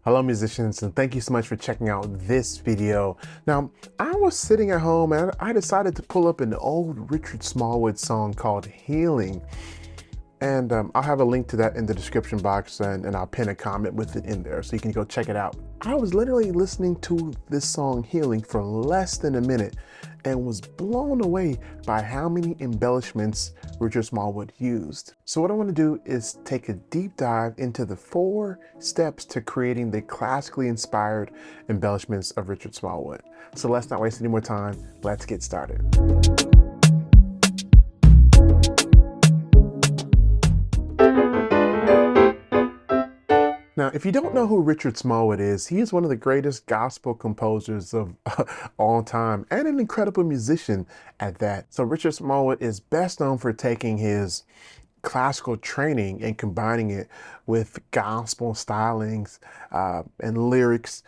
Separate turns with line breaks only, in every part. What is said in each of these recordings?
Hello musicians, and thank you so much for checking out this video. Now, I was sitting at home and I decided to pull up an old Richard Smallwood song called Healing. And I'll have a link to that in the description box, and I'll pin a comment with it in there so you can go check it out. I was literally listening to this song Healing for less than a minute and was blown away by how many embellishments Richard Smallwood used. So what I want to do is take a deep dive into the 4 steps to creating the classically inspired embellishments of Richard Smallwood. So let's not waste any more time. Let's get started. Now, if you don't know who Richard Smallwood is, he is one of the greatest gospel composers of all time and an incredible musician at that. So Richard Smallwood is best known for taking his classical training and combining it with gospel stylings and lyrics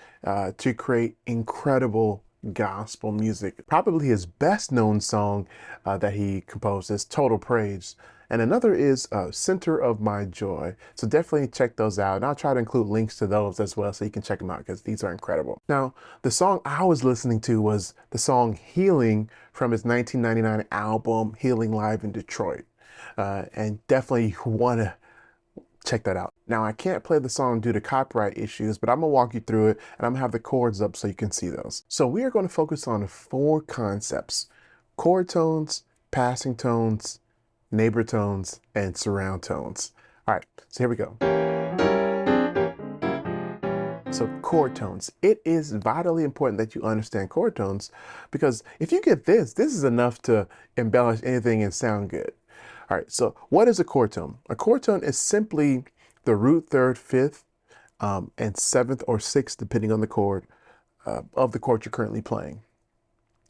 to create incredible gospel music. Probably his best known song that he composed is Total Praise. And another is Center of My Joy. So definitely check those out. And I'll try to include links to those as well so you can check them out because these are incredible. Now, the song I was listening to was the song Healing from his 1999 album, Healing Live in Detroit. And definitely want to check that out. Now, I can't play the song due to copyright issues, but I'm going to walk you through it and I'm going to have the chords up so you can see those. So we are going to focus on 4 concepts: chord tones, passing tones, neighbor tones, and surround tones. All right, so here we go. So chord tones. It is vitally important that you understand chord tones because if you get this is enough to embellish anything and sound good. All right, so what is a chord tone? A chord tone is simply the root, 3rd, 5th, and 7th or 6th, depending on the chord, of the chord you're currently playing.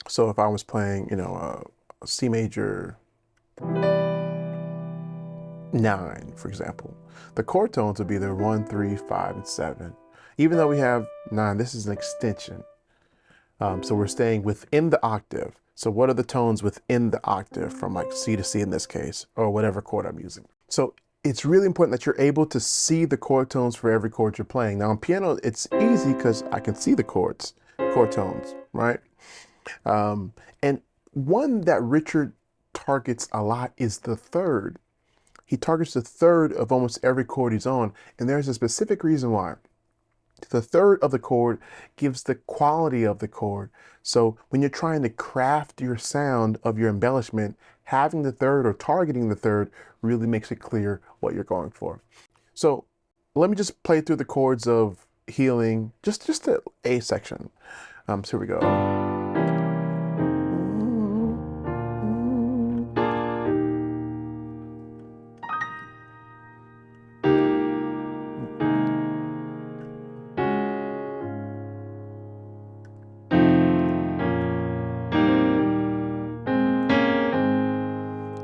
So if I was playing, a C major 9, for example, the chord tones would be the 1, 3, 5, and 7. Even though we have 9, this is an extension. So we're staying within the octave. So what are the tones within the octave from like C to C in this case, or whatever chord I'm using? So it's really important that you're able to see the chord tones for every chord you're playing. Now on piano, it's easy because I can see the chord tones, right? And one that Richard targets a lot is the 3rd. He targets the 3rd of almost every chord he's on, and there's a specific reason why. The 3rd of the chord gives the quality of the chord. So when you're trying to craft your sound of your embellishment, having the 3rd or targeting the 3rd really makes it clear what you're going for. So let me just play through the chords of Healing, just the A section. So here we go.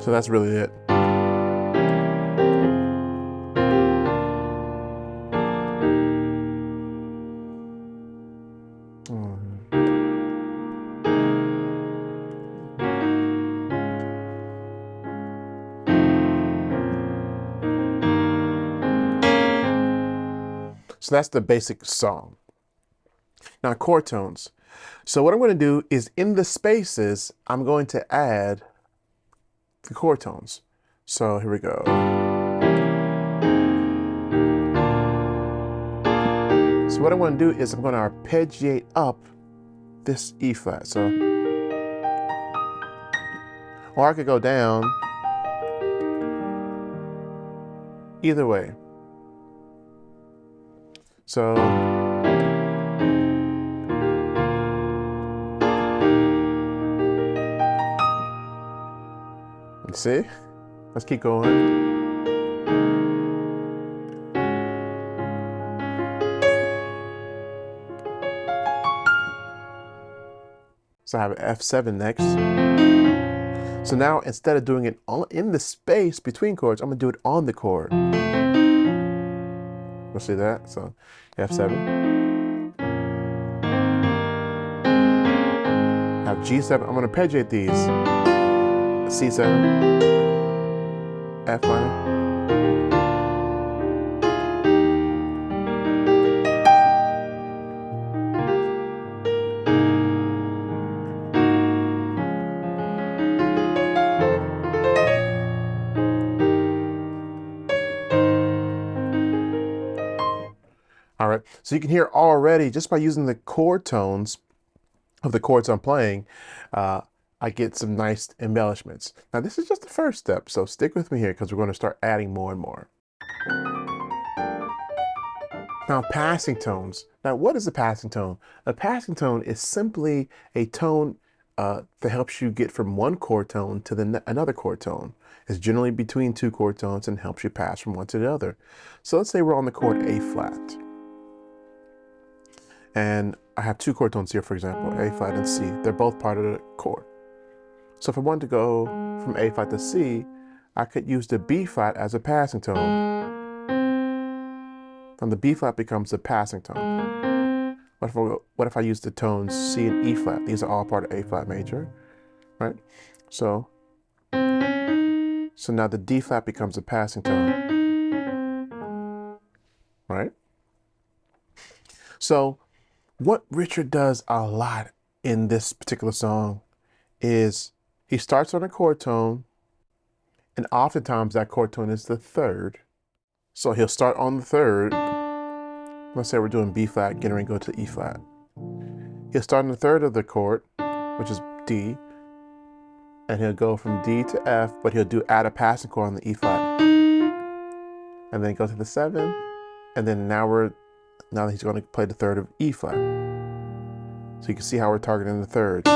So that's really it. So that's the basic song. Now chord tones. So what I'm going to do is in the spaces, I'm going to add the chord tones. So here we go. So what I want to do is I'm going to arpeggiate up this E flat. So, or I could go down. Either way. So, let's see. Let's keep going. So I have an F7 next. So now instead of doing it in the space between chords, I'm gonna do it on the chord. You'll see that. So F7. Have G7. I'm gonna arpeggiate these. C7, F minor. All right, so you can hear already just by using the chord tones of the chords I'm playing, I get some nice embellishments. Now this is just the first step, so stick with me here because we're going to start adding more and more. Now passing tones. Now what is a passing tone? A passing tone is simply a tone that helps you get from one chord tone to another chord tone. It's generally between two chord tones and helps you pass from one to the other. So let's say we're on the chord A flat. And I have two chord tones here, for example, A flat and C. They're both part of the chord. So if I wanted to go from A flat to C, I could use the B flat as a passing tone. And the B flat becomes a passing tone. What if I use the tones C and E flat? These are all part of A flat major, right? So now the D flat becomes a passing tone, right? So what Richard does a lot in this particular song is he starts on a chord tone, and oftentimes that chord tone is the third. So he'll start on the third. Let's say we're doing B flat, getting ready to go to E flat. He'll start on the third of the chord, which is D, and he'll go from D to F, but he'll add a passing chord on the E flat, and then go to the 7, and then now he's going to play the third of E flat. So you can see how we're targeting the third.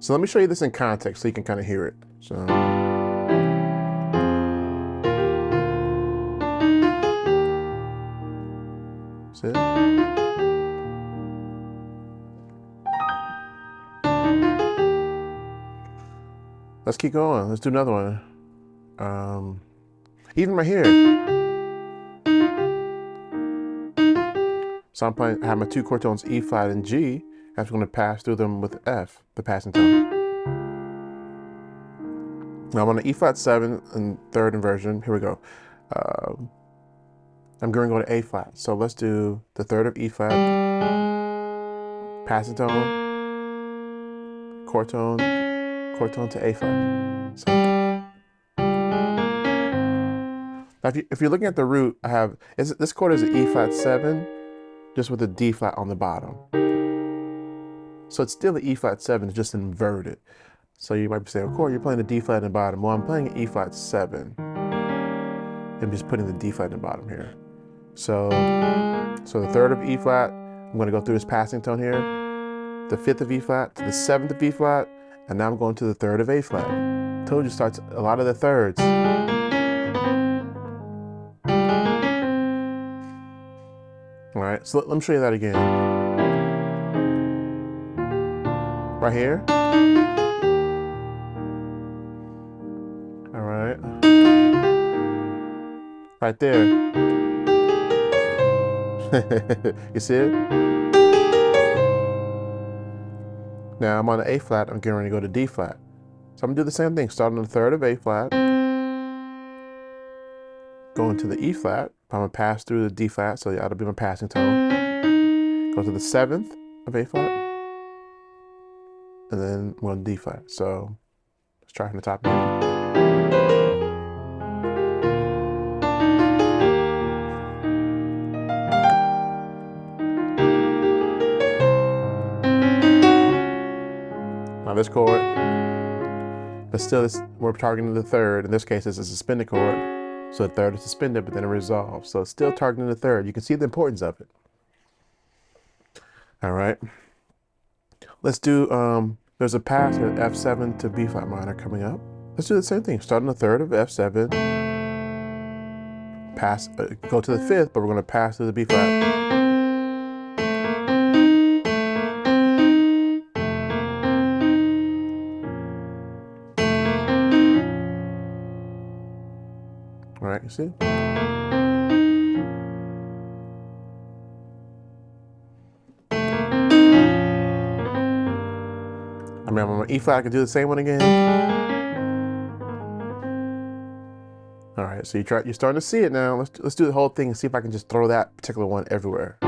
So let me show you this in context so you can kind of hear it. So see it? Let's keep going. Let's do another one. Even right here. So I have my two chord tones E flat and G. I'm just going to pass through them with F, the passing tone. Now I'm on the E flat 7 and third inversion. Here we go. I'm going to go to A flat. So let's do the third of E flat, passing tone, chord tone to A flat. So now if you're looking at the root, this chord is an E flat 7, just with a D flat on the bottom. So it's still an E flat 7, it's just inverted. So you might be saying, of course, you're playing a D flat in the bottom. Well, I'm playing an E flat 7. I'm just putting the D flat in the bottom here. So the third of E flat, I'm going to go through this passing tone here, the fifth of E flat to the 7th of E flat, and now I'm going to the third of A flat. I told you, starts a lot of the thirds. All right, so let me show you that again. Right here. All right. Right there. You see it? Now I'm on the A flat, I'm getting ready to go to D flat. So I'm gonna do the same thing, starting on the third of A flat, going to the E flat. I'm gonna pass through the D flat, so that'll be my passing tone. Go to the 7th of A flat, and then I'm going to D flat. So let's try from the top again. Now this chord, but still we're targeting the third. In this case, it's a suspended chord. So the third is suspended, but then it resolves. So it's still targeting the third. You can see the importance of it. All right. Let's do, there's a pass at F7 to B flat minor coming up. Let's do the same thing. Start on the third of F7, pass, go to the fifth, but we're gonna pass through the B flat. All right, you see? I mean, I'm on E flat, I can do the same one again. All right, so you're starting to see it now. Let's do the whole thing and see if I can just throw that particular one everywhere.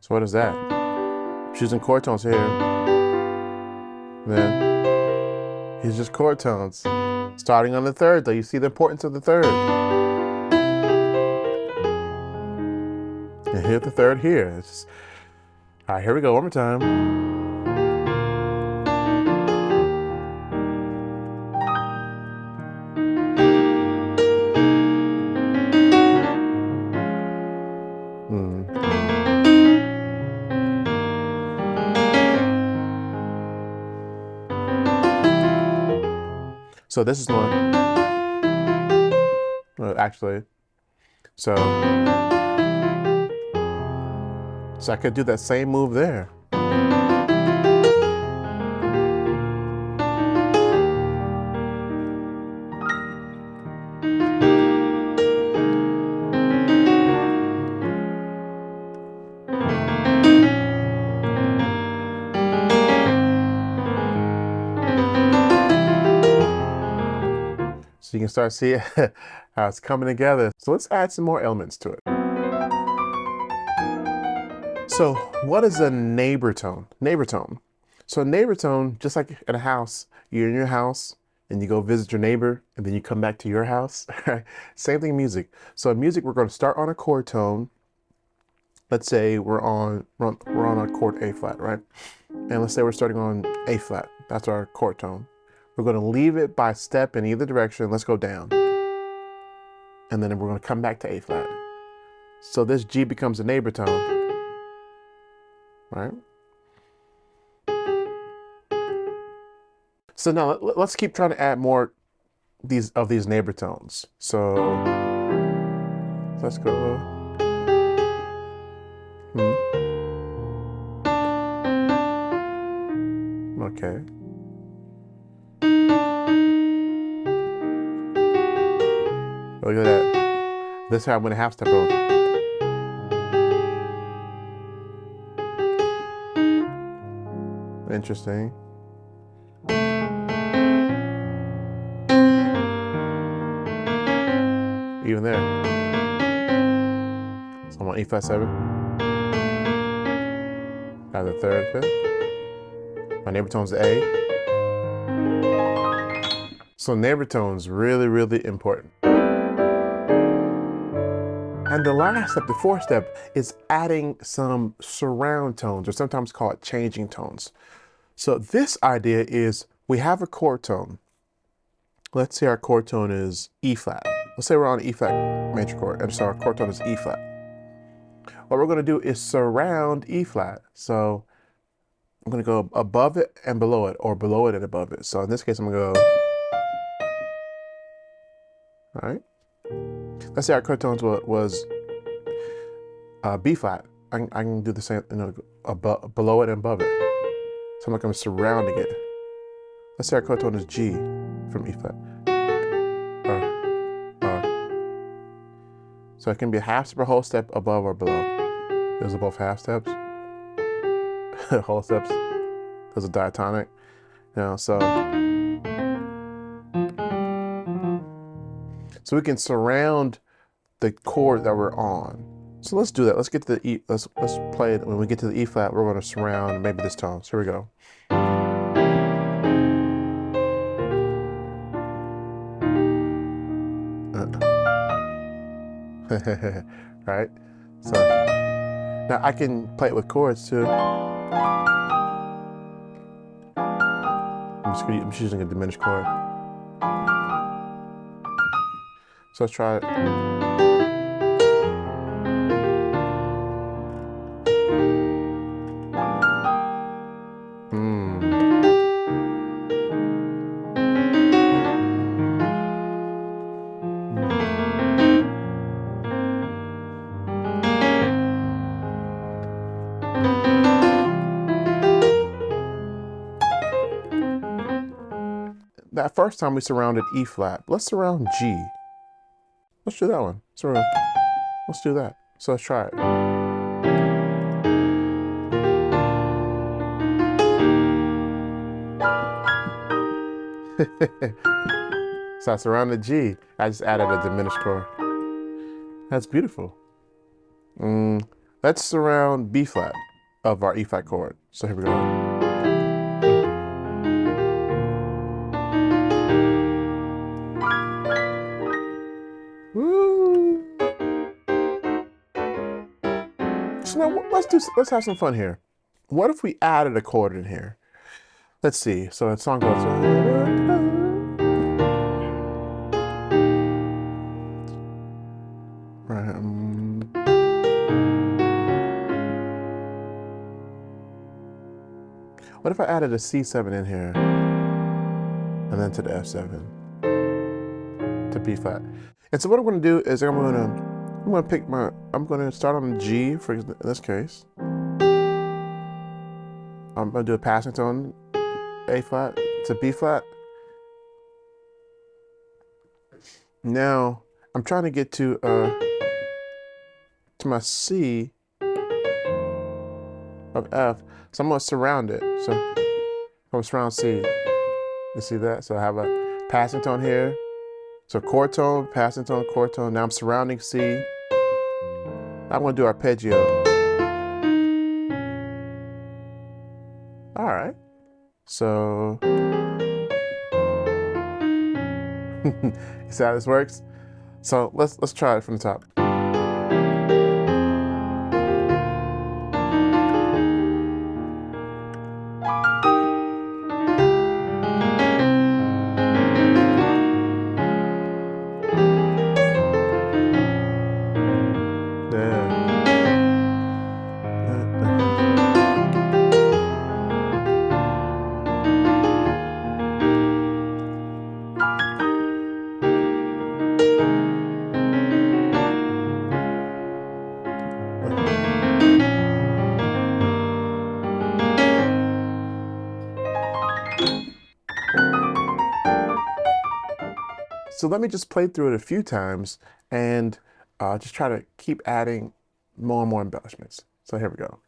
So what is that? Choosing chord tones here. Then here's just chord tones. Starting on the third, though, you see the importance of the third. And hit the third here. All right, here we go, one more time. So this is the one. Well, actually, so I could do that same move there. So you can start seeing how it's coming together. So let's add some more elements to it. So what is a neighbor tone? Neighbor tone. So a neighbor tone, just like in a house, you're in your house and you go visit your neighbor and then you come back to your house. Same thing in music. So in music, we're going to start on a chord tone. Let's say we're on a chord A flat, right? And let's say we're starting on A flat. That's our chord tone. We're going to leave it by step in either direction. Let's go down. And then we're going to come back to A flat. So this G becomes a neighbor tone, right? So now let's keep trying to add more of these neighbor tones. So let's go. Okay. Look at that. This is how I'm going to half step on. Interesting. Even there. So I'm on E flat 7. Got the third, fifth. My neighbor tone's A. So neighbor tone's really, really important. And the last step, the fourth step, is adding some surround tones, or sometimes called changing tones. So this idea is we have a chord tone. Let's say our chord tone is E flat. Let's say we're on E flat major chord, and so our chord tone is E flat. What we're going to do is surround E flat. So I'm going to go above it and below it, or below it and above it. So in this case, I'm going to go. All right. Let's say our chord tone was B flat. I can do the same, below it and above it. So I'm surrounding it. Let's say our chord tone is G from E flat. So it can be a half step or whole step above or below. Those are both half steps. Whole steps. Those are diatonic. So we can surround the chord that we're on. So let's do that. Let's get to the E. Let's play it. When we get to the E flat, we're going to surround maybe this tone. So here we go. Right? So now I can play it with chords too. I'm just using a diminished chord. So let's try it. That first time we surrounded E flat. Let's surround G. Let's do that one. Surround. Let's do that. So let's try it. So I surrounded G. I just added a diminished chord. That's beautiful. Let's surround B flat of our E flat chord. So here we go. Woo! So now let's have some fun here. What if we added a chord in here? Let's see. So that song goes. What if I added a C7 in here, and then to the F7, to B flat? And so what I'm going to do is I'm going to start on G for in this case. I'm going to do a passing tone, A flat to B flat. Now I'm trying to get to my C of F, so I'm going to surround it. So I'm going to surround C. You see that? So I have a passing tone here. So chord tone, passing tone, chord tone. Now I'm surrounding C. I'm going to do arpeggio. All right. So you see how this works? So let's try it from the top. So let me just play through it a few times and just try to keep adding more and more embellishments. So here we go.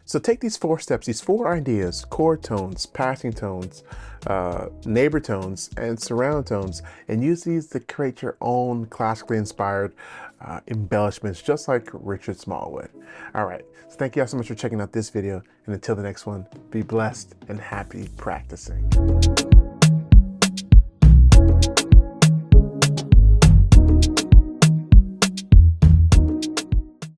So take these 4 steps, these 4 ideas: chord tones, passing tones, neighbor tones, and surround tones, and use these to create your own classically inspired embellishments, just like Richard Smallwood. All right, so thank you all so much for checking out this video, and until the next one, be blessed and happy practicing.